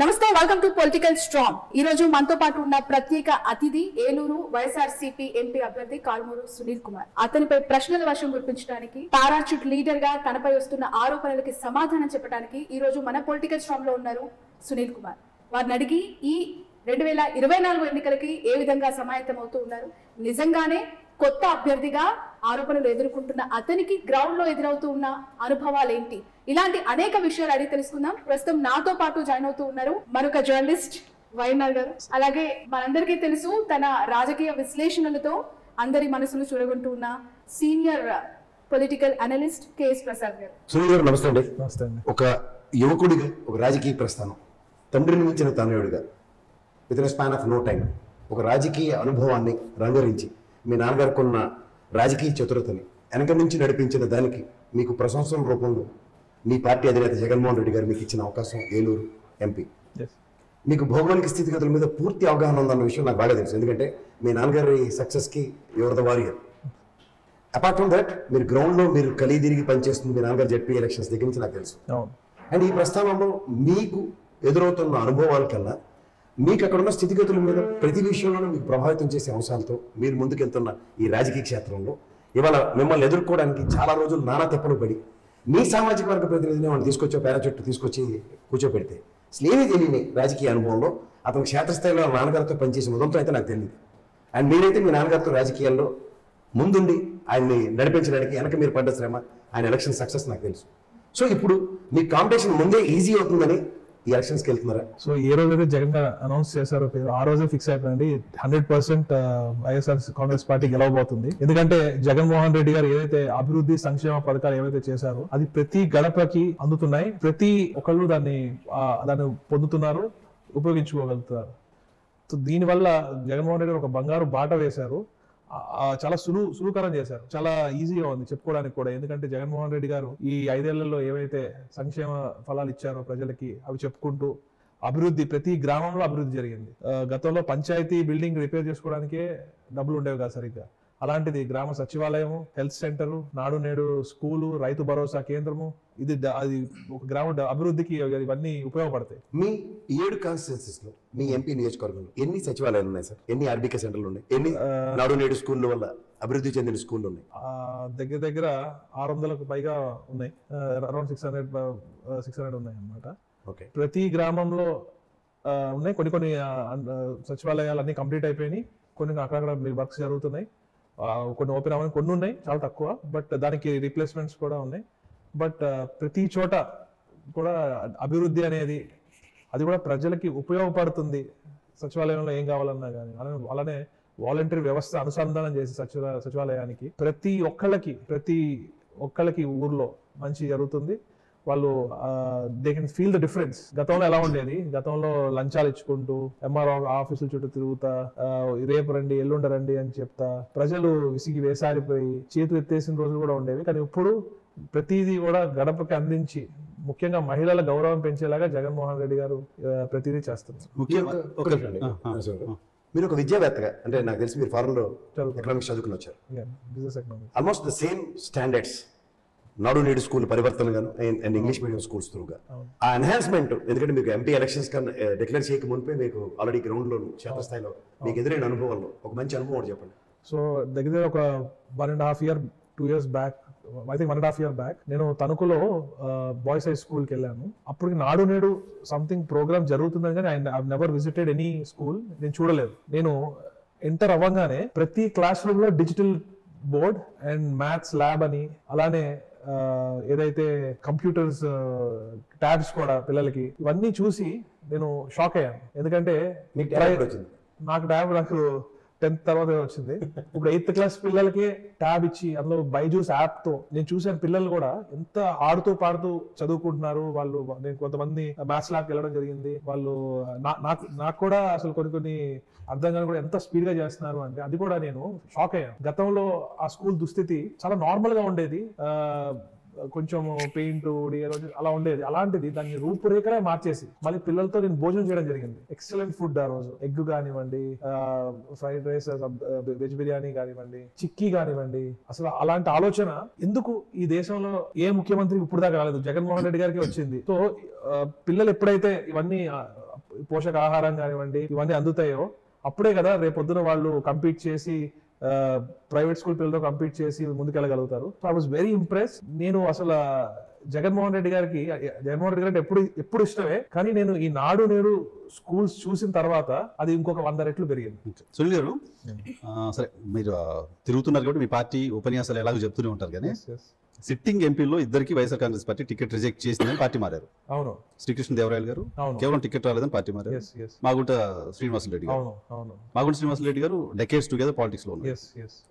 నమస్తే, welcome to political strong. ఈ రోజు మనతో పాటు ఉన్న ప్రత్యేక అతిథి ఏలూరు వైఎస్ఆర్సీపీ ఎంపీ అభ్యర్థి కారుమూరు సునీల్ కుమార్. అతనిపై ప్రశ్నల వర్షం కురిపించడానికి, పారాచూట్ లీడర్ గా తనపై వస్తున్న ఆరోపణలకి సమాధానం చెప్పడానికి ఈ రోజు మన పొలిటికల్ స్ట్రాంగ్ లో ఉన్నారు సునీల్ కుమార్. వారిని అడిగి ఈ 2024 ఎన్నికలకి ఏ విధంగా సమాయత్తం అవుతూ ఉన్నారు, నిజంగానే కొత్త అభ్యర్థిగా ఆరోపణలు ఎదుర్కొంటున్న అతనికి గ్రౌండ్ లో ఎదురవుతూ ఉన్న అనుభవాలు ఏంటి, ఇలాంటి అనేక విషయాలు అడిగి తెలుసుకుందాం. ప్రస్తుతం నాతో పాటు జాయిన్ అవుతూ ఉన్నారు మరొక జర్నలిస్ట్ వైఎన్ఆర్ గారు. అలాగే మనందరికీ తెలుసు తన రాజకీయ విశ్లేషణలతో అందరి మనసులు చూరగొంటూ ఉన్న senior political analyst KS Prasad గారు. సునీల్ గారు నమస్తే అండి. నమస్తే అండి. ఒక యువకుడిగా ఒక రాజకీయ ప్రస్థానం, తండ్రిని మించిన తనయుడిగా with in span of no time ఒక రాజకీయ అనుభవాన్ని రంగరించి మీ నాన్నగారికి ఉన్న రాజకీయ చతురతని వెనక నుంచి నడిపించిన దానికి మీకు ప్రశంసల రూపంలో మీ పార్టీ అధినేత జగన్మోహన్ రెడ్డి గారు మీకు ఇచ్చిన అవకాశం ఏలూరు ఎంపీ. మీకు భౌగోళిక స్థితిగతుల మీద పూర్తి అవగాహన ఉందన్న విషయం నాకు బాగా తెలుసు, ఎందుకంటే మీ నాన్నగారి సక్సెస్కి your the warrior. Apart from that మీరు గ్రౌండ్లో మీరు కలిదిరిగి పనిచేస్తుంది మీ నాన్నగారు జెడ్పీ ఎలక్షన్స్ దగ్గర నుంచి నాకు తెలుసు. అండ్ ఈ ప్రస్థానంలో మీకు ఎదురవుతున్న అనుభవాల కన్నా మీకు అక్కడ ఉన్న స్థితిగతుల మీద ప్రతి విషయంలోనూ మీకు ప్రభావితం చేసే అంశాలతో మీరు ముందుకెళ్తున్న ఈ రాజకీయ క్షేత్రంలో ఇవాళ మిమ్మల్ని ఎదుర్కోవడానికి చాలా రోజులు నానా తెప్పలు పడి మీ సామాజిక వర్గ ప్రతినిధిని వాళ్ళు తీసుకొచ్చే పారాచూట్ తీసుకొచ్చి కూర్చోపెడితే స్నేహి తెలియని రాజకీయ అనుభవంలో అతను క్షేత్రస్థాయిలో నాన్నగారితో పనిచేసిన ఉదంతో అయితే నాకు తెలియదు. అండ్ మీరైతే మీ నాన్నగారితో రాజకీయాల్లో ముందుండి ఆయన్ని నడిపించడానికి వెనక మీరు పడ్డ శ్రమ, ఆయన ఎలక్షన్ సక్సెస్ నాకు తెలుసు. సో ఇప్పుడు మీ కాంపిటీషన్ ముందే ఈజీ అవుతుందని ఈ ఎలక్షన్స్కి వెళ్తున్నారా? సో ఏ రోజైతే జగన్ గారు అనౌన్స్ చేశారో ఆ రోజే ఫిక్స్ అయిపోయింది 100% వైఎస్ఆర్ కాంగ్రెస్ పార్టీ గెలవబోతుంది. ఎందుకంటే జగన్మోహన్ రెడ్డి గారు ఏదైతే అభివృద్ధి సంక్షేమ పథకాలు ఏవైతే చేశారో అది ప్రతి గడపకి అందుతున్నాయి, ప్రతి ఒక్కళ్ళు దాన్ని పొందుతున్నారు, ఉపయోగించుకోగలుగుతున్నారు. సో దీనివల్ల జగన్మోహన్ రెడ్డి గారు ఒక బంగారు బాట వేశారు, చాలా సులువుకరం చేశారు, చాలా ఈజీగా ఉంది చెప్పుకోవడానికి కూడా. ఎందుకంటే జగన్మోహన్ రెడ్డి గారు ఈ 5 ఏళ్లలో ఏవైతే సంక్షేమ ఫలాలు ఇచ్చారో ప్రజలకి అవి చెప్పుకుంటూ అభివృద్ధి, ప్రతి గ్రామంలో అభివృద్ధి జరిగింది. గతంలో పంచాయతీ బిల్డింగ్ రిపేర్ చేసుకోవడానికే డబ్బులు ఉండేవి కాదు సరిగ్గా, అలాంటిది గ్రామ సచివాలయము, హెల్త్ సెంటరు, నాడు నేడు స్కూలు, రైతు భరోసా కేంద్రము, అది ఒక గ్రామ అభివృద్ధికి ఇవన్నీ ఉపయోగపడతాయి. మీ 7 కాన్స్టిట్యున్సీస్ లో మీ ఎంపీ నియోజకవర్గంలో ఎన్ని సచివాలయాలు ఉన్నాయి సార్? ఎన్ని ఆర్బీకే సెంటర్లు ఉన్నాయి? ఎన్ని నాడు నేడు స్కూళ్ళ వల్ల అభివృద్ధి చెందిన స్కూళ్ళు ఉన్నాయి? దగ్గర దగ్గర 600కు పైగా ఉన్నాయి, అరౌండ్ 600 ఉన్నాయి అన్నమాట. ఓకే, ప్రతి గ్రామంలో ఉన్నాయి. కొన్ని సచివాలయాలు అన్ని కంప్లీట్ అయిపోయినాయి, కొన్ని అక్కడక్కడ వర్క్స్ జరుగుతున్నాయి, కొన్ని ఓపెన్ అవ్వని కొన్ని ఉన్నాయి, చాలా తక్కువ. బట్ దానికి రీప్లేస్మెంట్స్ కూడా ఉన్నాయి. బట్ ప్రతి చోట కూడా అభివృద్ధి అనేది అది కూడా ప్రజలకి ఉపయోగపడుతుంది. సచివాలయంలో ఏం కావాలన్నా కానీ అలానే వాలంటరీ వ్యవస్థ అనుసంధానం చేసి సచివాలయానికి ప్రతి ఒక్కళ్ళకి ఊర్లో మంచి జరుగుతుంది. వాళ్ళు they can feel the difference. గతంలో ఎలా ఉండేది, గతంలో లంచాలు ఇచ్చుకుంటూ ఎంఆర్ఓ ఆఫీసుల చుట్టూ తిరుగుతా, రేపు రండి ఎల్లుండ రండి అని చెప్తా ప్రజలు విసిగి వేసారిపోయి చేతులు ఎత్తేసిన రోజులు కూడా ఉండేవి. కానీ ఇప్పుడు ప్రతిదీ కూడా గడపకి అందించి, ముఖ్యంగా మహిళల గౌరవం పెంచేలాగా జగన్మోహన్ రెడ్డి గారు ప్రతిదీ చేస్తున్నారు. మీరు ఒక విద్యావేత్తగా, అంటే నాకు తెలిసి మీరు ఫారెన్ లో ఎకనామిక్స్ చదువుకుని వచ్చారు. Business economics, almost the same standards నాడు నేడు స్కూల్ పరివర్తనగాను అండ్ ఇంగ్లీష్ మీడియం స్కూల్స్ త్రూగా ఆ ఎన్హాన్స్మెంట్, ఎందుకంటే మీకు ఎంపీ ఎలక్షన్స్ కన్నా డిక్లేర్ చేయక మునిపే మీకు ఆల్రెడీ గ్రౌండ్ లో క్షేత్రస్థాయిలో మీకు ఎదురైన అనుభవాల్లో ఒక మంచి అనుభవం చెప్పండి. సో దగ్గర ఒక 1.5 year 2 years back, I think 1.5 year back నేను తణుకులో బాయ్స్ హై స్కూల్కి వెళ్ళాను. అప్పటికి నాడు నేడు సంథింగ్ ప్రోగ్రామ్ జరుగుతుందని కానీ I never visited any school, నేను చూడలేదు. నేను ఎంటర్ అవ్వగానే ప్రతి క్లాస్ రూమ్ లో digital board and maths lab అని, అలానే ఏదైతే కంప్యూటర్స్ ట్యాబ్స్ కూడా పిల్లలకి, ఇవన్నీ చూసి నేను షాక్ అయ్యాను. ఎందుకంటే నాకు 10th తర్వాత వచ్చింది. ఇప్పుడు 8th క్లాస్ పిల్లలకి ట్యాబ్ ఇచ్చి అందులో బైజూస్ యాప్ తో నేను చూసాను పిల్లలు కూడా ఎంత ఆడుతూ పాడుతూ చదువుకుంటున్నారు. వాళ్ళు, నేను కొంతమంది మ్యాథ్స్ ల్యాబ్కి వెళ్ళడం జరిగింది, వాళ్ళు నాకు కూడా అసలు కొన్ని అర్థం కాని కూడా ఎంత స్పీడ్ గా చేస్తున్నారు అంటే అది కూడా నేను షాక్ అయ్యాను. గతంలో ఆ స్కూల్ దుస్థితి చాలా నార్మల్ గా ఉండేది, కొంచెం పెయింట్ అలా ఉండేది. అలాంటిది దాన్ని రూపురేఖలే మార్చేసి మళ్ళీ పిల్లలతో నేను భోజనం చేయడం జరిగింది. ఎక్సలెంట్ ఫుడ్ ఆ రోజు, ఎగ్ కానివ్వండి, ఫ్రైడ్ రైస్, వెజ్ బిర్యానీ కానివ్వండి, చిక్కీ కానివ్వండి. అసలు అలాంటి ఆలోచన ఎందుకు ఈ దేశంలో ఏ ముఖ్యమంత్రికి ఇప్పుడు దాకా రాలేదు, జగన్మోహన్ రెడ్డి గారికి వచ్చింది. సో పిల్లలు ఎప్పుడైతే ఇవన్నీ పోషకాహారం కానివ్వండి ఇవన్నీ అందుతాయో అప్పుడే కదా రేపొద్దున వాళ్ళు కంపీట్ చేసి ప్రైవేట్ స్కూల్ పిల్లలతో కంపీట్ చేసి ముందుకెళ్ళగలుగుతారు. So I was very impress. నేను అసలు జగన్మోహన్ రెడ్డి గారికి అంటే ఎప్పుడు ఇష్టమే, కానీ నేను ఈ నాడు నేడు స్కూల్స్ చూసిన తర్వాత అది ఇంకొక 100 రెట్లు పెరిగింది. సునీల్ గారు, సరే మీరు తిరుగుతున్నారు కాబట్టి మీ పార్టీ ఉపన్యాసాలు ఎలాగో చెప్తూనే ఉంటారు, కానీ సిట్టింగ్ ఎంపీలో ఇద్దరికి YSR Congress party ticket reject చేసిందని పార్టీ మారారు. అవును. శ్రీకృష్ణదేవరాయలు గారు కేవలం టికెట్ రాలేదని పార్టీ మారారు. మాగుంట శ్రీనివాసరెడ్డి గారు, మాగుంట శ్రీనివాసరెడ్డి గారు డెకేడ్స్ టుగెదర్ పాలిటిక్స్ లో ఉన్నారు.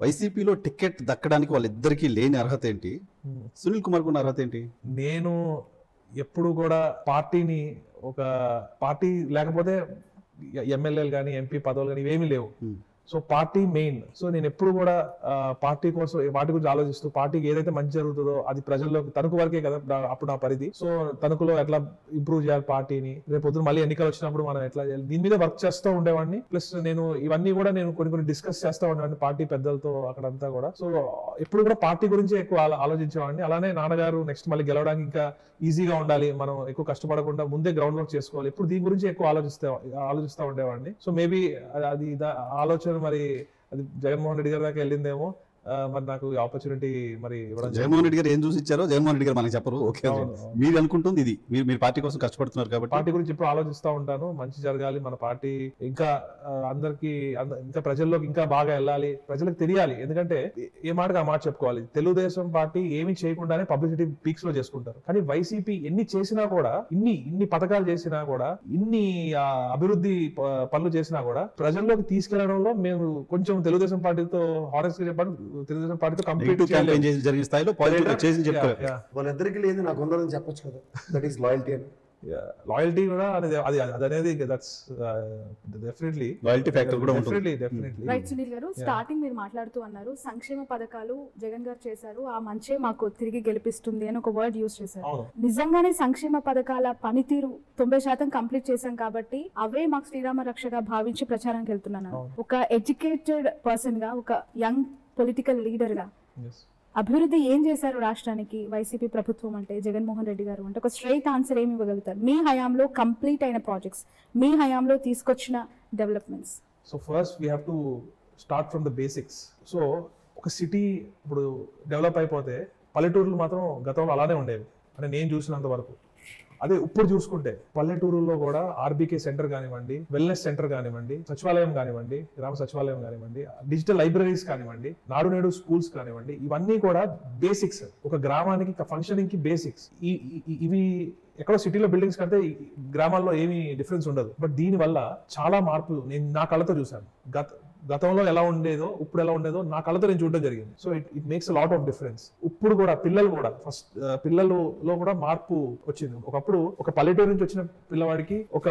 వైసీపీలో టికెట్ దక్కడానికి వాళ్ళిద్దరికి లేని అర్హత ఏంటి? సునీల్ కుమార్ ఉన్న అర్హత ఏంటి? నేను ఎప్పుడు కూడా పార్టీని ఒక పార్టీ లేకపోతే ఎమ్మెల్యేలు కానీ ఎంపీ పదవులు కానీ ఇవేమీ లేవు. So party main. సో నేను ఎప్పుడు కూడా పార్టీ కోసం వాటి గురించి ఆలోచిస్తూ పార్టీకి ఏదైతే మంచి జరుగుతుందో అది ప్రజల్లోకి తణుకు వరకే కదా అప్పుడు నా పరిధి. సో తణుకులో ఎట్లా ఇంప్రూవ్ చేయాలి పార్టీని, రేపు పొద్దున మళ్ళీ ఎన్నికలు వచ్చినప్పుడు మనం ఎట్లా చేయాలి, దీని మీద వర్క్ చేస్తూ ఉండేవాడిని. ప్లస్ నేను ఇవన్నీ కూడా నేను కొన్ని డిస్కస్ చేస్తూ ఉండేవాడిని పార్టీ పెద్దలతో అక్కడంతా కూడా. సో ఎప్పుడు కూడా పార్టీ గురించి ఎక్కువ ఆలోచించేవాడిని. అలానే నాన్నగారు నెక్స్ట్ మళ్ళీ గెలవడానికి ఇంకా ఈజీగా ఉండాలి, మనం ఎక్కువ కష్టపడకుండా ముందే గ్రౌండ్ వర్క్ చేసుకోవాలి, ఇప్పుడు దీని గురించి ఎక్కువ ఆలోచిస్తూ ఉండేవాడిని. సో మేబీ అది ఆలోచన మరి అది జగన్మోహన్ రెడ్డి గారి దాకా వెళ్ళిందేమో. మరి నాకు ఆపర్చునిటీ మరి జగన్మోహన్ రెడ్డి గారు ఏం చూసి ఇచ్చారో జగన్మోహన్ రెడ్డి గారు మనకి చెప్పరు. ఓకే, మీరు అనుకుంటుంది ఇది, మీరు పార్టీ కోసం కష్టపడుతున్నారు కాబట్టి పార్టీ గురించి ఇప్పుడు ఆలోచిస్తూ ఉంటాను. మంచి జరగాలి, మన పార్టీ ఇంకా అందరికి ఇంకా ప్రజల్లోకి ఇంకా బాగా వెళ్ళాలి, ప్రజలకు తెలియాలి. ఎందుకంటే ఏ మాటగా ఆ మాట చెప్పుకోవాలి, తెలుగుదేశం పార్టీ ఏమి చేయకుండానే పబ్లిసిటీ పీక్స్ లో చేసుకుంటారు. కానీ వైసీపీ ఎన్ని చేసినా కూడా, ఇన్ని పథకాలు చేసినా కూడా, ఇన్ని అభివృద్ధి పనులు చేసినా కూడా ప్రజల్లోకి తీసుకెళ్లడంలో మేము కొంచెం తెలుగుదేశం పార్టీతో హానెస్ట్ గా చెప్పాలి, తెలుగుదేశం పార్టీతో కంప్లీట్ జరిగిన స్థాయిలో చేసి చెప్తారు. వాళ్ళిద్దరికి లేదు, నాకు ఉందని చెప్పొచ్చు కదా. దట్ ఈస్ లాయల్టీ అని. లాయల్టీ కూడా అనేది డెఫినెట్లీ లాయల్టీ ఫ్యాక్టర్ కూడా ఉంటుంది. రైట్ సునీల్ గారు, స్టార్టింగ్ మీరు మాట్లాడుతూ అన్నారు సంక్షేమ పథకాలు జగన్ గారు చేశారు, ఆ మంచే మాకు తిరిగి గెలిపిస్తుంది అని ఒక వర్డ్ యూజ్ చేశారు. నిజంగానే సంక్షేమ పథకాల పనితీరు 90% కంప్లీట్ చేశాం కాబట్టి అవే మాకు శ్రీరామ రక్షగా భావించి ప్రచారానికి వెళ్తున్నాను. ఒక ఎడ్యుకేటెడ్ పర్సన్ గా, ఒక యంగ్ పొలిటికల్ లీడర్ గా అభివృద్ధి ఏం చేశారు రాష్ట్రానికి వైసీపీ ప్రభుత్వం అంటే, జగన్మోహన్ రెడ్డి గారు అంటే ఒక స్ట్రైట్ ఆన్సర్ ఏమి ఇవ్వగలుగుతారు? మీ హయాంలో కంప్లీట్ అయిన ప్రాజెక్ట్స్, మీ హయాంలో తీసుకొచ్చిన developments. So first we have to start from the basics. So ఒక సిటీ ఇప్పుడు డెవలప్ అయిపోతే పల్లెటూరులు మాత్రం గతంలో అలానే ఉండేవి అంటే నేను చూసినంత వరకు. అదే ఇప్పుడు చూసుకుంటే పల్లెటూరులో కూడా ఆర్బీకే సెంటర్ కానివ్వండి, వెల్నెస్ సెంటర్ కానివ్వండి, సచివాలయం కానివ్వండి, గ్రామ సచివాలయం కానివ్వండి, డిజిటల్ లైబ్రరీస్ కానివ్వండి, నాడు నేడు స్కూల్స్ కానివ్వండి, ఇవన్నీ కూడా బేసిక్స్. ఒక గ్రామానికి ఫంక్షనింగ్ కి బేసిక్స్. ఇవి ఎక్కడో సిటీలో బిల్డింగ్స్ కంటే గ్రామాల్లో ఏమీ డిఫరెన్స్ ఉండదు. బట్ దీని వల్ల చాలా మార్పులు నేను నా కళ్ళతో చూశాను. గతంలో ఎలా ఉండేదో ఇప్పుడు ఎలా ఉండేదో నా కళ్ళతో నేను చూడడం జరిగింది. So it makes a lot of difference. ఇప్పుడు కూడా పిల్లలు కూడా ఫస్ట్ పిల్లలలో కూడా మార్పు వచ్చింది. ఒకప్పుడు ఒక పల్లెటూరు నుంచి వచ్చిన పిల్లవాడికి ఒక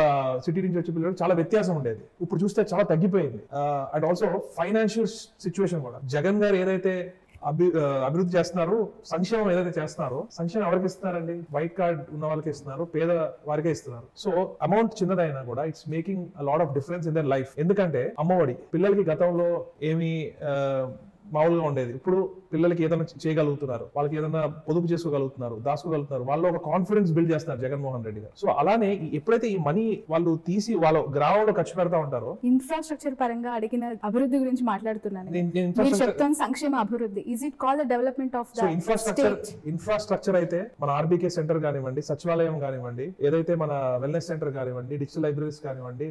సిటీ నుంచి వచ్చిన పిల్లవాడికి చాలా వ్యత్యాసం ఉండేది. ఇప్పుడు చూస్తే చాలా తగ్గిపోయింది. అండ్ ఆల్సో ఫైనాన్షియల్ సిచ్యువేషన్ కూడా జగన్ గారు ఏదైతే అభివృద్ధి చేస్తున్నారు, సంక్షేమం ఏదైతే చేస్తున్నారో, సంక్షేమం ఎవరికి ఇస్తున్నారండి? వైట్ కార్డ్ ఉన్న వాళ్ళకి ఇస్తున్నారు, పేద వారికే ఇస్తున్నారు. సో అమౌంట్ చిన్నదైనా కూడా it's making a lot of difference in their life. ఎందుకంటే అమ్మఒడి పిల్లలకి గతంలో ఏమి మామూలుగా ఉండేది, ఇప్పుడు పిల్లలకి ఏదైనా చేయగలుగుతున్నారు, వాళ్ళకి ఏదైనా పొదుపు చేసుకోగలుగుతున్నారు, దాచుకోగలుగుతున్నారు, వాళ్ళు ఒక కాన్ఫిడెన్స్ బిల్డ్ చేస్తున్నారు జగన్మోహన్ రెడ్డి గారు. సో అలానే ఎప్పుడైతే ఈ మనీ వాళ్ళు తీసి వాళ్ళ గ్రామంలో ఖర్చు పెడతా ఉంటారో, ఇన్ఫ్రాస్ట్రక్చర్ పరంగా అడిగిన అభివృద్ధి గురించి మాట్లాడుతున్నాను. సంక్షేమ అభివృద్ధి is it called the development of the infrastructure అయితే మన ఆర్బీకే సెంటర్ కానివ్వండి, సచివాలయం కానివ్వండి, ఏదైతే మన వెల్నెస్ సెంటర్ కానివ్వండి, డిజిటల్ లైబ్రరీస్ కానివ్వండి,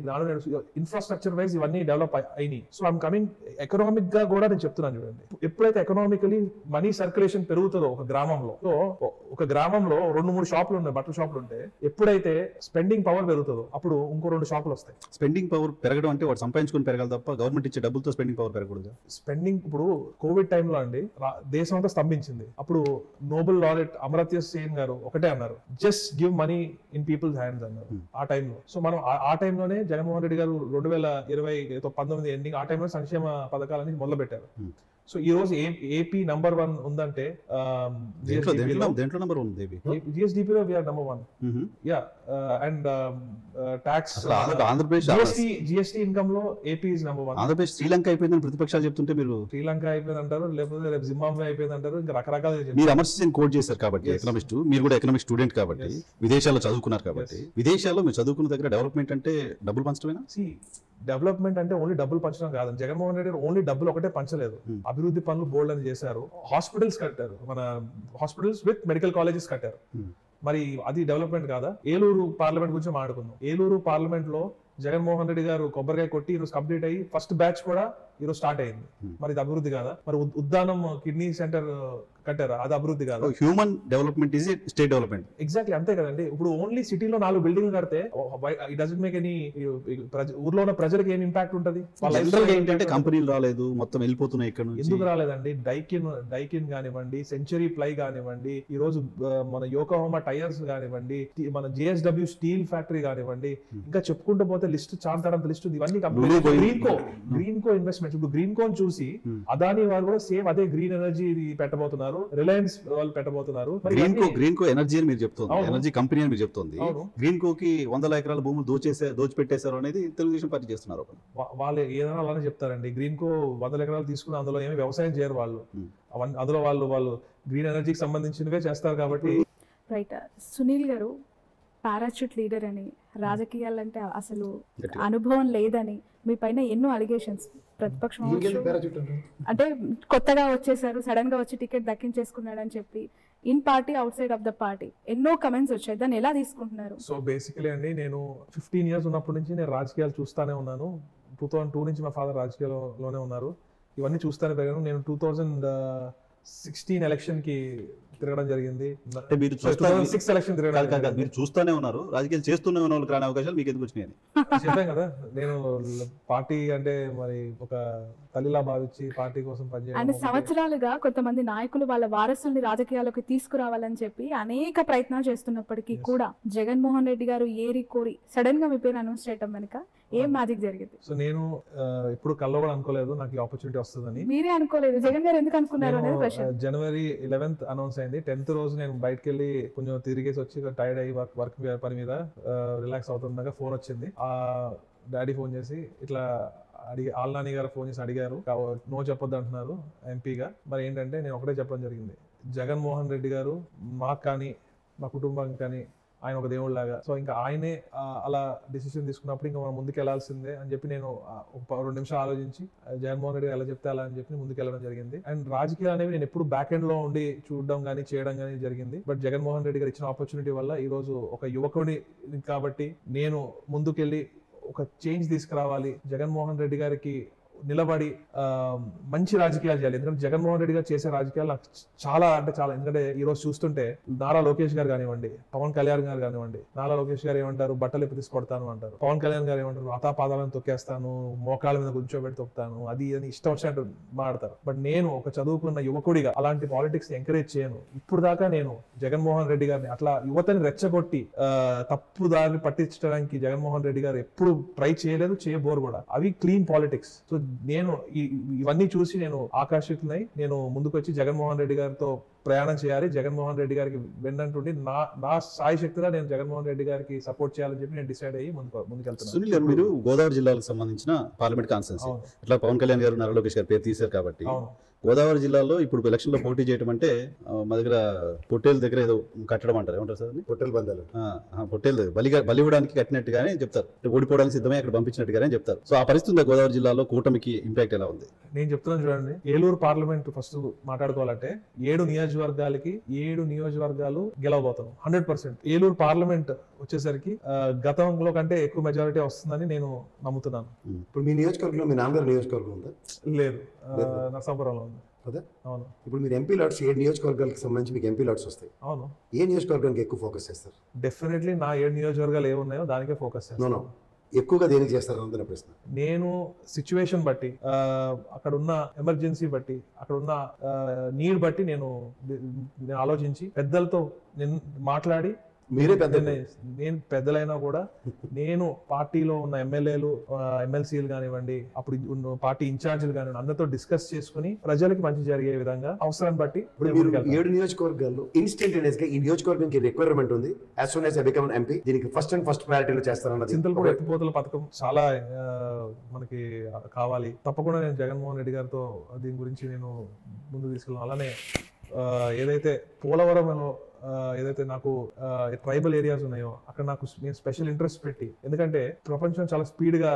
ఇన్ఫ్రాస్ట్రక్చర్ వైజ్ ఇవన్నీ డెవలప్ అయినాయి. సో ఐఎమ్ కమింగ్ ఎకనామిక్ గా కూడా నేను చెప్తున్నాను. ఎప్పుడైతే ఎకనామికలీ మనీ సర్క్యులేషన్ పెరుగుతుందో ఒక గ్రామంలో, సో ఒక గ్రామంలో 2-3 షాపులు ఉన్నాయి, బట్టల షాపులు ఉంటే ఎప్పుడైతే స్పెండింగ్ పవర్ పెరుగుతుందో అప్పుడు ఇంకో 2 షాపులు వస్తాయి. స్పెండింగ్ పవర్ పెరగడం అంటే వాడు సంపాదించుకుని పెరగాలి తప్ప గవర్నమెంట్ ఇచ్చే డబ్బులతో స్పెండింగ్ పవర్ పెరగకూడదు. స్పెండింగ్ ఇప్పుడు కోవిడ్ టైంలో అండి దేశం అంతా స్తంభించింది. అప్పుడు నోబెల్ లారెట్ అమర్త్య సేన్ గారు ఒకటే అన్నారు, just give money in people's hands అన్నారు ఆ టైంలో. సో మనం ఆ టైంలోనే జగన్మోహన్ రెడ్డి గారు 2019 ఎండింగ్ ఆ టైంలో సంక్షేమ పథకాలని మొదలు పెట్టారు. సో ఈ రోజు ఏపీ నంబర్ 1 ఉందంటే దేంట్లో నంబర్ 1 GSDP లో we're number 1. Yeah and tax Andhra Pradesh GST income లో AP is number 1. Andhra Pradesh Sri Lanka అయిపోయిందని ప్రతిపక్షాలు చెప్తుంటే మీరు శ్రీలంక అయిపోయింది అంటారు, లేకపోతే రేపు జింబాబ్వే అయిపోయింది అంటారు, ఇంకా రకరకాల. మీరు అమర్ సింగ్ కోట్ చేశారు కాబట్టి ఎకనామిస్ట్, మీరు కూడా ఎకనామిక్ స్టూడెంట్ కాబట్టి విదేశాల్లో చదువుకున్నారు కాబట్టి, విదేశాల్లో మీరు చదువుకున్న దగ్గర డెవలప్మెంట్ అంటే డబ్బులు పంచడమేనా? డెవలప్మెంట్ అంటే ఓన్లీ డబ్బులు పంచడం కాదు. జగన్మోహన్ రెడ్డి గారు ఓన్లీ డబ్బులు ఒకటే పంచలేదు, అభివృద్ధి పనులు బోల్డ్ అని చేశారు. హాస్పిటల్స్ కట్టారు, మన హాస్పిటల్స్ విత్ మెడికల్ కాలేజెస్ కట్టారు. మరి అది డెవలప్మెంట్ కాదా? ఏలూరు పార్లమెంట్ గురించి మాట్లాడుకుందాం. ఏలూరు పార్లమెంట్ లో జగన్మోహన్ రెడ్డి గారు కొబ్బరికాయ కొట్టి ఈరోజు కంప్లీట్ అయ్యి ఫస్ట్ బ్యాచ్ కూడా ఈరోజు స్టార్ట్ అయింది. మరి ఇది అభివృద్ధి కాదా? మరి ఉద్దానం కిడ్నీ సెంటర్ కట్టారు, అది అభివృద్ధి కాదు. Human development is state development. Exactly అంతే కదండి. ఇప్పుడు ఓన్లీ సిటీలో 4 బిల్డింగ్లు కడితే ఇట్ డజంట్ మేక్ ఎనీ, ఊర్లో ఉన్న ప్రజలకు ఏం ఇంపాక్ట్ ఉంటుంది? ఏంటంటే కంపెనీలు రాలేదు, మొత్తం వెళ్ళిపోతున్నాయి ఇక్కడ నుంచి. ఎందుకు రాలేదండి? డైకిన్ కానివ్వండి, సెంచరీ ప్లై కానివ్వండి, ఈ రోజు మన యోకోహామా టైర్స్ కానివ్వండి, మన JSW స్టీల్ ఫ్యాక్టరీ కానివ్వండి, ఇంకా చెప్పుకుంటూ పోతే లిస్ట్ చాంతాడంత లిస్ట్ ఉంది. ఇవన్నీ గ్రీన్కో ఇన్వెస్ట్మెంట్. ఇప్పుడు గ్రీన్కో చూసి అదానీ వాళ్ళు కూడా సేమ్ అదే గ్రీన్ ఎనర్జీ పెట్టబోతున్నారు, రిలయన్స్ వాళ్ళు పెట్టబోతున్నారు. గ్రీన్కో ఎనర్జీ అని మీరు చెప్తుంది, ఎనర్జీ కంపెనీ అని మీరు చెప్తుంది. గ్రీన్కోకి 100 ఎకరాల భూములు దోచిపెట్టేశారు అనేది తెలుగుదేశం పార్టీ చేస్తున్నారు. వాళ్ళు ఏదైనా అలానే చెప్తారండి. గ్రీన్కో 100 ఎకరాలు తీసుకుని అందులో ఏమి వ్యవసాయం చేయరు వాళ్ళు. అందులో వాళ్ళు గ్రీన్ ఎనర్జీకి సంబంధించినవే చేస్తారు కాబట్టి. రైట్. సునీల్ గారు పారాచూట్ లీడర్ అని, రాజకీయాలంటే అసలు అనుభవం లేదని మీ పైన ఎన్నో అలిగేషన్స్ ప్రతిపక్షం అంటే కొత్తగా వచ్చేసారు, సడన్ గా వచ్చి టికెట్ దక్కించేసుకున్నాడు అని చెప్పి in party out side of the party ఎన్నో కమెంట్స్ వచ్చాయి. దాన్ని ఎలా తీసుకుంటున్నారు? సో బేసికలీ అండి, నేను 15 years ఉన్నప్పటి నుంచి నేను రాజకీయాలు చూస్తానే ఉన్నాను. 2002 నుంచి మా ఫాదర్ రాజకీయాల్లోనే ఉన్నారు. ఇవన్నీ చూస్తానే పెరిగాను. నేను 2016 ఎలక్షన్ కి తిరగడం జరిగింది. అంటే మీరు 2006 ఎలక్షన్ తిరగడం. మీరు చూస్తూనే ఉన్నారు, రాజకీయాలు చేస్తూనే ఉన్న వాళ్ళకి రాని అవకాశాలు మీకు ఎందుకు వచ్చినాయి? చెప్పాను కదా, నేను పార్టీ అంటే మరి ఒక తల్లిలా భావించి పార్టీ కోసం పనిచేయాలి. సంవత్సరాలుగా కొంతమంది నాయకులు వాళ్ళ వారసుల్ని రాజకీయాల్లోకి తీసుకురావాలని చెప్పి అనేక ప్రయత్నాలు చేస్తున్నప్పటికీ కూడా జగన్మోహన్ రెడ్డి గారు ఏరి కోరి సడన్ గా మీ పేరు అనౌన్స్ చేయడం వెనుక ఏం మ్యాజిక్ జరిగింది? సో నేను ఇప్పుడు కల్లో కూడా అనుకోలేదు నాకు ఈ ఆపర్చునిటీ వస్తుందని. మీరే అనుకోలేదు, జగన్ గారు ఎందుకు అనుకున్నారు అనేది ప్రశ్న. January 11th అనౌన్స్ అయింది. 10th రోజు నేను బయటకు వెళ్ళి కొంచెం తిరిగేసి వచ్చి టైర్డ్ అయ్యి వర్క్ పని మీద రిలాక్స్ అవుతుండగా ఫోన్ వచ్చింది. డాడీ ఫోన్ చేసి ఇట్లా ఆల్నాని గారు ఫోన్ చేసి అడిగారు, నో చెప్పొద్దు అంటున్నారు ఎంపీగా. మరి ఏంటంటే నేను ఒకటే చెప్పడం జరిగింది, జగన్మోహన్ రెడ్డి గారు మాకు కానీ మా కుటుంబానికి కానీ ఆయన ఒక దేవుడు లాగా. సో ఇంకా ఆయనే అలా డిసిషన్ తీసుకున్నప్పుడు ఇంకా మనం ముందుకు వెళ్లాల్సిందే అని చెప్పి నేను ఒక 2 నిమిషాలు ఆలోచించి జగన్మోహన్ రెడ్డి ఎలా చెప్తే అలా అని చెప్పి ముందుకు వెళ్ళడం జరిగింది. అండ్ రాజకీయాలు అనేవి నేను ఎప్పుడు బ్యాక్ ఎండ్ లో ఉండి చూడడం కానీ చేయడం కానీ జరిగింది. బట్ జగన్మోహన్ రెడ్డి గారు ఇచ్చిన ఆపర్చునిటీ వల్ల ఈ రోజు ఒక యువకుడి కాబట్టి నేను ముందుకెళ్ళి ఒక చేంజ్ తీసుకురావాలి, జగన్మోహన్ రెడ్డి గారికి నిలబడి మంచి రాజకీయాలు చేయాలి. ఎందుకంటే జగన్మోహన్ రెడ్డి గారు చేసే రాజకీయాలు నాకు చాలా అంటే చాలా, ఎందుకంటే ఈ రోజు చూస్తుంటే నారా లోకేష్ గారు కానివ్వండి, పవన్ కళ్యాణ్ గారు కానివ్వండి, నారా లోకేష్ గారు ఏమంటారు, బట్టలు ఎప్పి తీసుకొడతాను అంటారు. పవన్ కళ్యాణ్ గారు ఏమంటారు, అతాపాదాలను తొక్కేస్తాను, మోకాళ్ళ మీద కూర్చోబెట్టి తొక్కుతాను, అది అని ఇష్టం వచ్చినట్టు మాట్లాడతారు. బట్ నేను ఒక చదువుకున్న యువకుడిగా అలాంటి పాలిటిక్స్ ఎంకరేజ్ చేయను. ఇప్పుడు దాకా నేను జగన్మోహన్ రెడ్డి గారిని అట్లా యువతని రెచ్చగొట్టి తప్పు దారిని పట్టించడానికి జగన్మోహన్ రెడ్డి గారు ఎప్పుడు ట్రై చేయలేదు, చేయబోరు కూడా. అవి క్లీన్ పాలిటిక్స్. సో నేను ఇవన్నీ చూసి నేను ఆకర్షితులై నేను ముందుకు వచ్చి జగన్మోహన్ రెడ్డి గారితో ప్రయాణం చేయాలి, జగన్మోహన్ రెడ్డి గారికి వెన్నంటుండి నా సాయి శక్తిగా నేను జగన్మోహన్ రెడ్డి గారికి సపోర్ట్ చేయాలని చెప్పి నేను డిసైడ్ అయ్యి ముందుకెళ్తున్నాను. సునీల్ గారు, మీరు గోదావరి జిల్లాకు సంబంధించిన పార్లమెంట్ కాన్స్టిట్యున్సీ, ఇట్లా పవన్ కళ్యాణ్ గారు నారా లోకేష్ గారు పేరు తీశారు కాబట్టి గోదావరి జిల్లాలో ఇప్పుడు ఎలక్షన్ లో పోటీ చేయడం అంటే మా దగ్గర పొట్టేలు దగ్గర ఏదో కట్టడం అంటారు, ఏమంటారు సార్? పొట్టేలు బంధాలు. పొట్టేలు దగ్గర బలి ఇవ్వడానికి కట్టినట్టుగానే చెప్తారు, ఓడిపోవడానికి సిద్ధమే అక్కడ పంపించినట్టుగానే చెప్తారు. సో ఆ పరిస్థితి గోదావరి జిల్లాలో కూటమికి ఇంపాక్ట్ ఎలా ఉంది? నేను చెప్తున్నాను చూడండి, ఏలూరు పార్లమెంట్ ఫస్ట్ మాట్లాడుకోవాలంటే 7 నియోజకవర్గాలకి 7 నియోజకవర్గాలు గెలవబోతున్నాం 100%. ఏలూరు పార్లమెంట్ వచ్చేసరికి గతంలో కంటే ఎక్కువ మెజారిటీ వస్తుందని నేను నమ్ముతున్నాను. ఇప్పుడు మీ నియోజకవర్గంలో మీ నాన్నగారు నియోజకవర్గం ఉందా? లేదు, నరసాపురంలో ఉంది. అదే. అవును. ఇప్పుడు మీరు ఎంపీ లాట్స్ 7 నియోజకవర్గాలకు సంబంధించి మీకు ఎంపీ లాట్స్ వస్తాయి. అవును. ఏ నియోజకవర్గానికి ఎక్కువ ఫోకస్ చేస్తారు? డెఫినెట్లీ నా 7 నియోజకవర్గాలు ఏమున్నాయో దానికే ఫోకస్ చేస్తాను. ఎక్కువగా దేనికి చేస్తారు అంత ప్రశ్న. నేను సిచ్యువేషన్ బట్టి, అక్కడ ఉన్న ఎమర్జెన్సీ బట్టి, అక్కడ ఉన్న నీడ్ బట్టి నేను ఆలోచించి పెద్దలతో నేను మాట్లాడి మీరే పెద్ద. నేను పెద్దలైనా కూడా నేను పార్టీలో ఉన్న ఎమ్మెల్యేలు ఎమ్మెల్సీలు కానివ్వండి, అప్పుడు ఉన్న పార్టీ ఇన్ఛార్జీలు కానివ్వండి, అందరితో డిస్కస్ చేసుకుని ప్రజలకి మంచి జరిగే విధంగా అవసరాన్ని బట్టి ఇప్పుడు మీరు 7 నియోజకవర్గాల్లో ఇన్స్టంటేనియస్ గా ఈ నియోజకవర్గంకి రిక్వైర్మెంట్ ఉంది. As soon as I become MP దీనికి ఫస్ట్ ప్రయారిటీలో చేస్తారన్నది. చింతలపూడి ఎత్తిపోతల పథకం చాలా మనకి కావాలి. తప్పకుండా నేను జగన్మోహన్ రెడ్డి గారితో దీని గురించి నేను ముందు తీసుకెళ్ళాను. అలానే ఏదైతే పోలవరంలో ఏదైతే నాకు ట్రైబల్ ఏరియాస్ ఉన్నాయో అక్కడ నాకు నేను స్పెషల్ ఇంట్రెస్ట్ పెట్టి, ఎందుకంటే ప్రపంచం చాలా స్పీడ్గా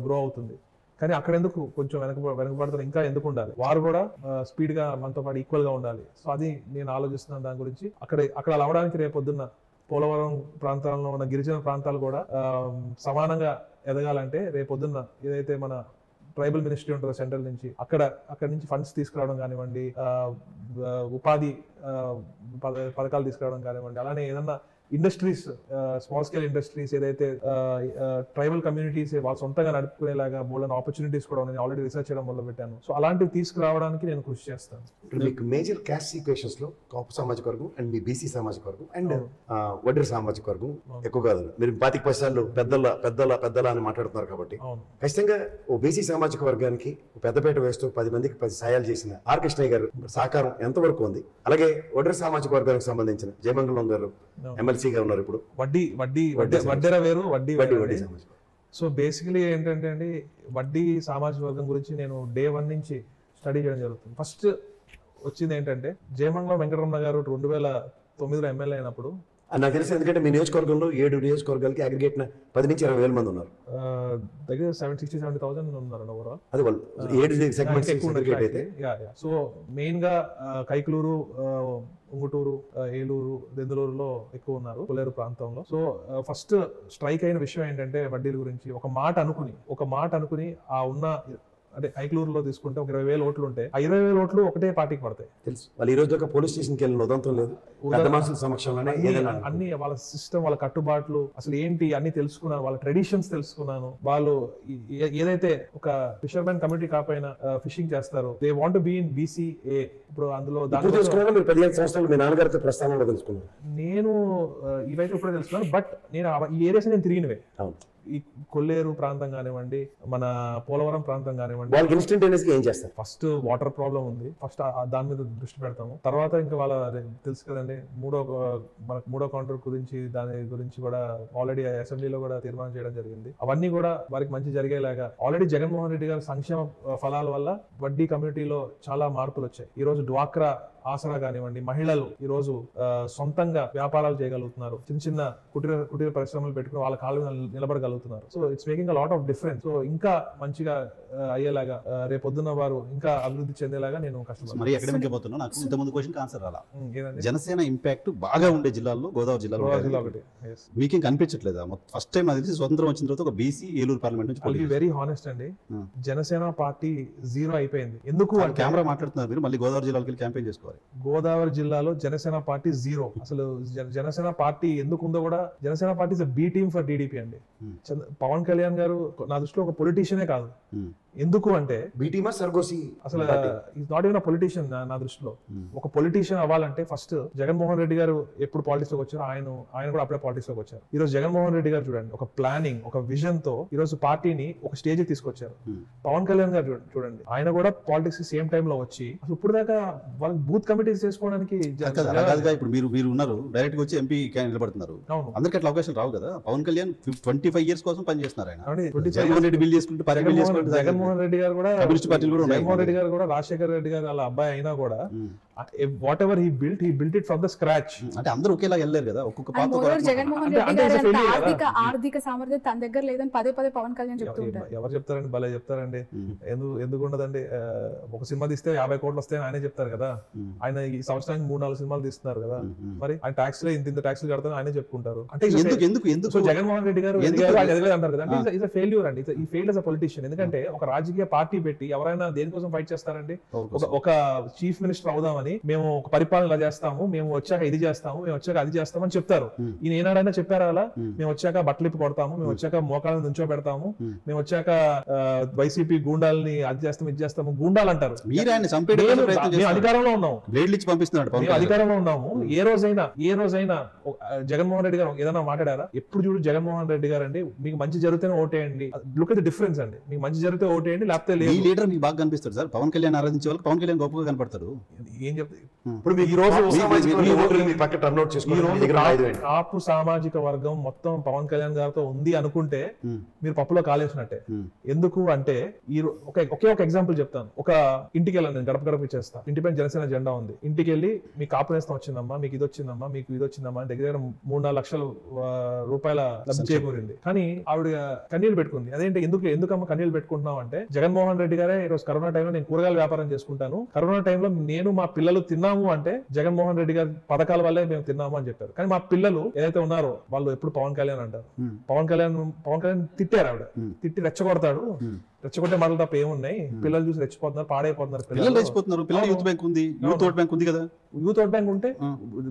గ్రో అవుతుంది, కానీ అక్కడ ఎందుకు కొంచెం వెనకబడతారు, ఇంకా ఎందుకు ఉండాలి, వారు కూడా స్పీడ్గా మనతో పాటు ఈక్వల్గా ఉండాలి. సో అది నేను ఆలోచిస్తున్నాను దాని గురించి. అక్కడ అలా అవడానికి రేపొద్దున్న పోలవరం ప్రాంతాల్లో ఉన్న గిరిజన ప్రాంతాలు కూడా సమానంగా ఎదగాలంటే రేపొద్దున్న ఏదైతే మన ట్రైబల్ మినిస్ట్రీ ఉంటుందో సెంట్రల్ నుంచి, అక్కడ నుంచి ఫండ్స్ తీసుకురావడం కానివ్వండి, ఉపాధి పథకాలు తీసుకురావడం కానివ్వండి, అలానే ఏదన్నా ఇండస్ట్రీస్, స్మాల్ స్కేల్ ఇండస్ట్రీస్ ఏదైతే ట్రైబల్ కమ్యూనిటీస్ వాళ్ళు సొంతంగా నడుపుకునేలాగా బోల్డెన్ ఆపర్చునిటీస్ కూడా ఉన్నాయి. ఆల్రెడీ రీసెర్చ్ చేయడం మొదలు పెట్టాను. సో అలాంటివి తీసుకురావడానికి నేను కృషి చేస్తాను. మీకు మేజర్ క్యాస్ట్ ఈక్వేషన్స్ లో కాపు సామాజిక వర్గం అండ్ మీ బీసీ సామాజిక వర్గం అండ్ వడ్డీర సామాజిక వర్గం ఎక్కువ కాదు. మీరు 25 సార్లు పెద్దల అని మాట్లాడుతున్నారు కాబట్టి ఖచ్చితంగా ఓ బీసీ సామాజిక వర్గానికి పెద్దపేట వేస్తూ 10 మందికి 10 సాయాలు చేసిన ఆర్ కృష్ణయ్య గారు సహకారం ఎంతవరకు ఉంది? అలాగే వడ్డీర సామాజిక వర్గానికి సంబంధించిన జయమంగళం గారు ఎమ్మెల్సీగా ఉన్నారు. ఇప్పుడు వడ్డీర వేరు, వడ్డీ. సో బేసికలీ ఏంటంటే అండి, వడ్డీ సామాజిక వర్గం గురించి నేను Day 1 నుంచి స్టడీ చేయడం జరుగుతుంది. ఫస్ట్ వచ్చింది ఏంటంటే, జయమంగళం వెంకటరమణ గారు 2009లో ఎమ్మెల్యే అయినప్పుడు నాకు తెలిసి, ఎందుకంటే మీ నియోజకవర్గంలో 7 నియోజకవర్గాలకి అగ్రిగేట్ 10 నుంచి 20 వేల మంది ఉన్నారు. దగ్గర 60,000-70,000 ఉన్నారు ఓవరాల్. అది వాళ్ళు 7 సెగ్మెంట్స్ అయితే. సో మెయిన్ గా కైకలూరు, ఉంగుటూరు, ఏలూరు, దెందులూరులో ఎక్కువ ఉన్నారు, కొల్లేరు ప్రాంతంలో. సో ఫస్ట్ స్ట్రైక్ అయిన విషయం ఏంటంటే, వడ్డీల గురించి ఒక మాట అనుకుని ఆ ఉన్న, అంటే కైకలూరులో తీసుకుంటే ఒక 20,000 ఓట్లు ఉంటే ఆ 20,000 ఓట్లు ఒకటే పార్టీకి పడతాయి. తెలుసు వాళ్ళు ఈ రోజు ఒక పోలీస్ స్టేషన్కి వెళ్ళిన ఉదంతం లేదు. అన్ని వాళ్ళ సిస్టమ్, వాళ్ళ కట్టుబాట్లు అసలు ఏంటి అన్ని తెలుసుకున్నాను, వాళ్ళ ట్రెడిషన్స్ తెలుసుకున్నాను. వాళ్ళు ఏదైతే ఒక ఫిషర్మెన్ కమ్యూనిటీ కాకపోయినా ఫిషింగ్ చేస్తారు, they want be in BCA. ఇప్పుడు అందులో 15 సంవత్సరాలు మీ నాన్నగారితో ప్రస్థానంలో తెలుసుకున్నాను నేను. ఇవైతే ఇప్పుడే తెలుసుకున్నాను, బట్ నేను ఈ ఏరియాస్ నేను తిరిగినవే. ఈ కొల్లేరు ప్రాంతం కానివ్వండి, మన పోలవరం ప్రాంతం కానివ్వండి, వాళ్ళకి ఇన్స్టంటేనియస్ గా ఏం చేస్తారు? ఫస్ట్ వాటర్ ప్రాబ్లం ఉంది, ఫస్ట్ దాని మీద దృష్టి పెడతాము. తర్వాత ఇంకా వాళ్ళ తెలుసు కదండి, మూడో కౌంటర్ గురించి, దాని గురించి కూడా ఆల్రెడీ అసెంబ్లీలో కూడా తీర్మానం చేయడం జరిగింది. అవన్నీ కూడా వారికి మంచి జరిగేలాగా ఆల్రెడీ జగన్మోహన్ రెడ్డి గారి సంక్షేమ ఫలాల వల్ల వడ్డీ కమ్యూనిటీలో చాలా మార్పులు వచ్చాయి. ఈ రోజు డ్వాక్రా ఆసరా కానివ్వండి, మహిళలు ఈ రోజు సొంతంగా వ్యాపారాలు చేయగలుగుతున్నారు, చిన్న కుటీర పరిశ్రమలు పెట్టుకుని వాళ్ళ కాళ్ళ మీద నిలబడగలుగుతున్నారు. So it's making a lot of difference. So ఇంకా మంచిగా అయ్యేలాగా, రేపొద్దున్న వారు ఇంకా అభివృద్ధి చెందేలాగా నేను కష్టపడుతున్నాను. నాకు ఇంతకుముందు క్వశ్చన్ ఆన్సర్ రాలా. జనసేన ఇంపాక్ట్ బాగా ఉండే జిల్లాల్లో గోదావరి జిల్లా ఒకటి. మీకేం కనిపించట్లేదా? ఫస్ట్ టైం అది స్వతంత్రం వచ్చిన తర్వాత ఒక బీసీ ఏలూరు పార్లమెంట్ నుంచి. వెరీ హానెస్ట్ అండి, జనసేన పార్టీ 0 అయిపోయింది. ఎందుకు? కెమెరా మాట్లాడుతున్నారు మీరు, మళ్ళీ గోదావరి జిల్లాకి వెళ్ళి క్యాంపెయిన్ చేసుకోవాలి. గోదావరి జిల్లాలో జనసేన పార్టీ 0. అసలు జనసేన పార్టీ ఎందుకు ఉందో కూడా, Janasena party is B team for TDP అండి. పవన్ కళ్యాణ్ గారు నా దృష్టిలో ఒక పొలిటీషియనే కాదు. ఎందుకు అంటే అసలు ఈజ్ నాట్ ఈవెన్ పొలిటీషియన్ నా దృష్టిలో. ఒక పొలిటీషియన్ అవ్వాలంటే ఫస్ట్ జగన్మోహన్ రెడ్డి గారు ఎప్పుడు పాలిటిక్స్ లోకి వచ్చారో ఆయన కూడా అప్పుడే పాలిటిక్స్ లోకి వచ్చారు. ఈ రోజు జగన్మోహన్ రెడ్డి గారు చూడండి, ఒక ప్లానింగ్, ఒక విజన్ తో ఈ రోజు పార్టీని ఒక స్టేజ్ కి తీసుకొచ్చారు. పవన్ కళ్యాణ్ గారు చూడండి, ఆయన కూడా పాలిటిక్స్ సేమ్ టైమ్ లో వచ్చి అసలు ఇప్పుడు దాకా వాళ్ళకి బూత్ కమిటీస్ చేసుకోవడానికి ఇప్పుడు మీరు ఉన్నారు, డైరెక్ట్ గా వచ్చి ఎంపీ నిలబడుతున్నారు. అందరికి అట్లా అవకాశం రావు కదా. పవన్ కళ్యాణ్ 25 years కోసం పనిచేస్తున్నారు. ఆయన జగన్మోహన్ రెడ్డి బిల్ చేసుకుంటే జగన్మోహన్ రెడ్డి గారు కూడా, జగన్మోహన్ రెడ్డి గారు కూడా, రాజశేఖర రెడ్డి గారు వాళ్ళ అబ్బాయి అయినా కూడా what ever he built it from the scratch. అంటే అందరూ ఒకేలా వెళ్ళలేరు కదా. ఒక్కొక్క జగన్మోహన్ రెడ్డి గారు ఆర్థిక సామర్థ్యం తన దగ్గర లేదని పదే పవన్ కళ్యాణ్ చెప్తుంటారు. ఎవరు చెప్తారండి? భలే చెప్తారండి. ఎందుకు ఉండదండి? ఒక సినిమా తీస్తే 50 కోట్లు వస్తాయని ఆయనే చెప్తారు కదా. ఆయన ఈ సంవత్సరానికి 3-4 సినిమాలు తీస్తున్నారు కదా. మరి ఆయన ట్యాక్స్ ఇంత ట్యాక్స్ కడతాను ఆయనే చెప్పుకుంటారు. అంటే ఎందుకు జగన్మోహన్ రెడ్డి గారు ఎదగలేదు అంటారు కదా. అంటే ఈజ్ అ ఫెయిల్యూర్ అండి. ఈ ఫెయిల్డ్ యాస్ అ పొలిటీషియన్. ఎందుకంటే ఒక రాజకీయ పార్టీ పెట్టి ఎవరైనా దేనికోసం ఫైట్ చేస్తారండి? ఒక చీఫ్ మినిస్టర్ అవుదామని మేము ఒక పరిపాలన చేస్తాము, మేము వచ్చాక ఇది చేస్తాము, మేము వచ్చాక అది చేస్తామని చెప్తారు. ఈయన ఏనాడైనా చెప్పారా అలా? మేము వచ్చాక బట్టలిప్పి కొడతాము, మేము వచ్చాక మోకాళ్ళని నుంచో పెడతాము, మేము వచ్చాక వైసీపీ గూండాలని అది చేస్తాము ఇది చేస్తాము, గూండాలు అంటారు. అధికారంలో ఉన్నాము, అధికారంలో ఉన్నాము. ఏ రోజైనా జగన్మోహన్ రెడ్డి గారు ఏదైనా మాట్లాడారా? ఎప్పుడు చూడు జగన్మోహన్ రెడ్డి గారు అండి మీకు మంచి జరిగితేనే ఓటేయండి, లుక్ ఎట్ ది డిఫరెన్స్ అండి. మీకు మంచి జరిగితే ఓటేయండి, లేకపోతే లేదు. ఈ లీడర్ మీకు బాగా కనిపిస్తాడు సార్. పవన్ కళ్యాణ్ ఆరాధించే వాళ్ళకి పవన్ కళ్యాణ్ గొప్పగా కనపడతాడు. ఏం చెప్తారు ఇప్పుడు ఈ రోజు కాపు సామాజిక వర్గం మొత్తం పవన్ కళ్యాణ్ గారితో ఉంది అనుకుంటే మీరు పప్పులో కాలేసినట్టే. ఎందుకు అంటే ఒకే ఒక ఎగ్జాంపుల్ చెప్తాను. ఒక ఇంటికి వెళ్ళాను నేను, గడప గడప చేస్తా, ఇంటిపైన జనసేన జెండా ఉంది. ఇంటికి వెళ్ళి మీ కాపు నేస్తం వచ్చిందమ్మా, మీకు ఇది వచ్చిందమ్మా, మీకు ఇది వచ్చిందమ్మా, దగ్గర 3-4 లక్షల రూపాయల లబ్ధి చేకూరింది. కానీ ఆవిడ కన్నీళ్లు పెట్టుకుంది. అదేంటి ఎందుకమ్మా కన్నీళ్లు పెట్టుకుంటున్నాం అంటే, జగన్మోహన్ రెడ్డి గారే ఈ రోజు కరోనా టైంలో నేను కూరగాయల వ్యాపారం చేసుకుంటాను, కరోనా టైంలో నేను మా పిల్లలు తిన్నాము అంటే జగన్మోహన్ రెడ్డి గారి పథకాల వల్లే మేము తిన్నాము అని చెప్పారు. కానీ మా పిల్లలు ఏదైతే ఉన్నారో వాళ్ళు ఎప్పుడు పవన్ కళ్యాణ్ అంటారు. పవన్ కళ్యాణ్ తిట్టారు, ఆవిడ తిట్టి రెచ్చగొడతాడు. రెచ్చగొట్టే మాటలు తప్ప ఏమున్నాయి? పిల్లలు చూసి రెచ్చిపోతున్నారు, పాడైపోతున్నారు. పిల్లలు రెచ్చిపోతున్నారు. పిల్లలు యూత్ బ్యాంక్ ఉంది, యూత్ ఓట్ బ్యాంక్ ఉంది కదా. యూత్ ఓట్ బ్యాంక్ ఉంటే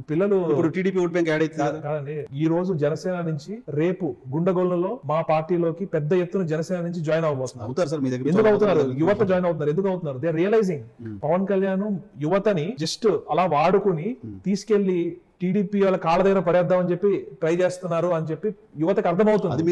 పిల్లలు ఇప్పుడు టీడీపీ ఓట్ బ్యాంక్ యాడ్ అవుతుంది కాదండి. ఈ రోజు జనసేన నుంచి రేపు గుండెగోళ్ళలో మా పార్టీలోకి పెద్ద ఎత్తున జనసేన నుంచి జాయిన్ అవబోతున్నారు. అవుతారు సార్. మీ దగ్గర ఎందుకు అవుతున్నారు? యువత జాయిన్ అవుతున్నారు. ఎందుకు అవుతున్నారు? They are realizing Pawan Kalyan యువతని జస్ట్ అలా వాడుకుని తీసుకెళ్లి టీడీపీ వాళ్ళ కాళ్ళ దగ్గర పడేద్దామని చెప్పి ట్రై చేస్తున్నారు అని చెప్పి యువతకు అర్థమవుతుంది.